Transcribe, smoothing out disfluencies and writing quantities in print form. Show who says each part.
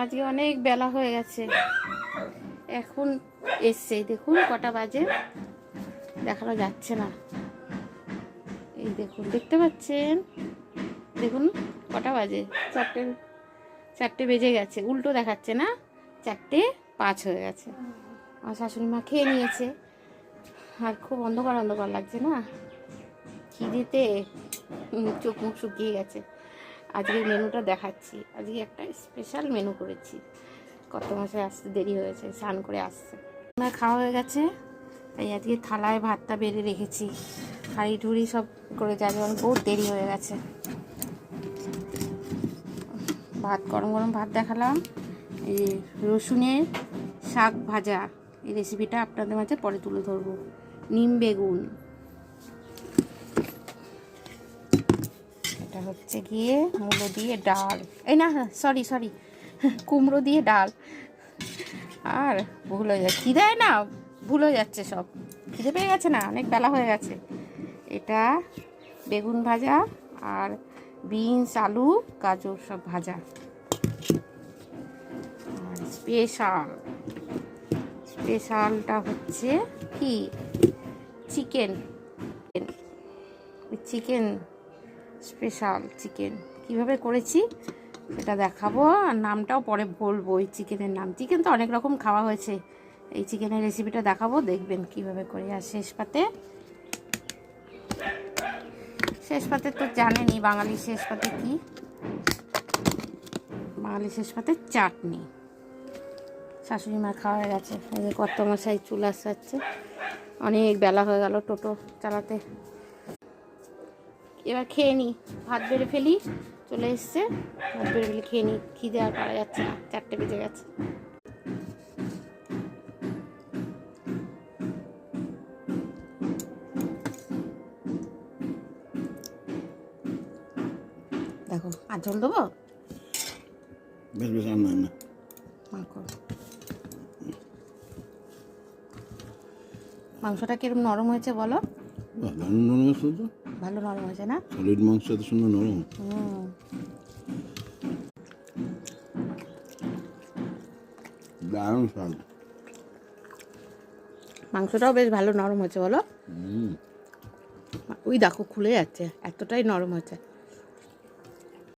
Speaker 1: আজকে অনেক বেলা হয়ে গেছে, এখন এসছে। দেখুন কটা বাজে, দেখানো যাচ্ছে না। এই দেখুন, দেখতে পাচ্ছেন? দেখুন কটা বাজে, চারটে বেজে গেছে। উল্টো দেখাচ্ছে না, 4:05 হয়ে গেছে। আমার শাশুড়ি মা খেয়ে নিয়েছে, আর খুব অন্ধকার অন্ধকার লাগছে না, খিদেতে চোখ মুখ শুকিয়ে গেছে। আজকের মেনুটা দেখাচ্ছি। আজকে একটা স্পেশাল মেনু করেছি। কত মাসে আসতে দেরি হয়েছে, স্নান করে আসছে। আমার খাওয়া হয়ে গেছে, তাই আজকে থালায় ভাতটা বেড়ে রেখেছি। হাঁড়ি ঠুড়ি সব করে যাবে, বহুত দেরি হয়ে গেছে। ভাত, গরম গরম ভাত দেখালাম। এই রসুনের শাক ভাজা, এই রেসিপিটা আপনাদের মাঝে পরে তুলে ধরবো। নিম বেগুন, এটা হচ্ছে গিয়ে মূলো দিয়ে ডাল, এই না সরি কুমড়ো দিয়ে ডাল। আর ভুল হয়ে যাচ্ছে, খিদে না, ভুল হয়ে যাচ্ছে সব। খিদে পেয়ে গেছে না, অনেক বেলা হয়ে গেছে। এটা বেগুন ভাজা আর বিনস, আলু, গাজর সব ভাজা। আর স্পেশালটা হচ্ছে কি, চিকেন স্পেশাল চিকেন কীভাবে করেছি সেটা দেখাবো, আর নামটাও পরে বলবো। এই চিকেনের নাম, চিকেন তো অনেক রকম খাওয়া হয়েছে, এই চিকেনের রেসিপিটা দেখাবো, দেখবেন কিভাবে করে। আর শেষ পাতে তো জানেনই, বাঙালির শেষ পাতে কি, বাঙালির শেষ পাতে চাটনি। শাশুড়ি মা খাওয়া হয়ে গেছে, এই যে কত মশাই চুল আসাচ্ছে, অনেক বেলা হয়ে গেল টোটো চালাতে। এবার খেয়ে নিই, ভাত বেড়ে ফেলি, চলে এসছে, ভাত বেড়ে ফেলি, খেয়ে নিই। খিদে আর পারা যাচ্ছে না, 4টে বেজে গেছে। দেখো, আর ঝোল দেবো,
Speaker 2: বেশ বেশ রান্না না
Speaker 1: মাংসটা কিরকম নরম হয়েছে বলো?
Speaker 2: দারুণ নরম হয়েছে তো,
Speaker 1: ভালো নরম হয়েছে না?
Speaker 2: সলিড মাংস এত সুন্দর নরম। দারুণ স্বাদ।
Speaker 1: মাংসটাও বেশ ভালো নরম হয়েছে বলো? ওই দেখো খুলে যাচ্ছে, এতটাই নরম হয়েছে।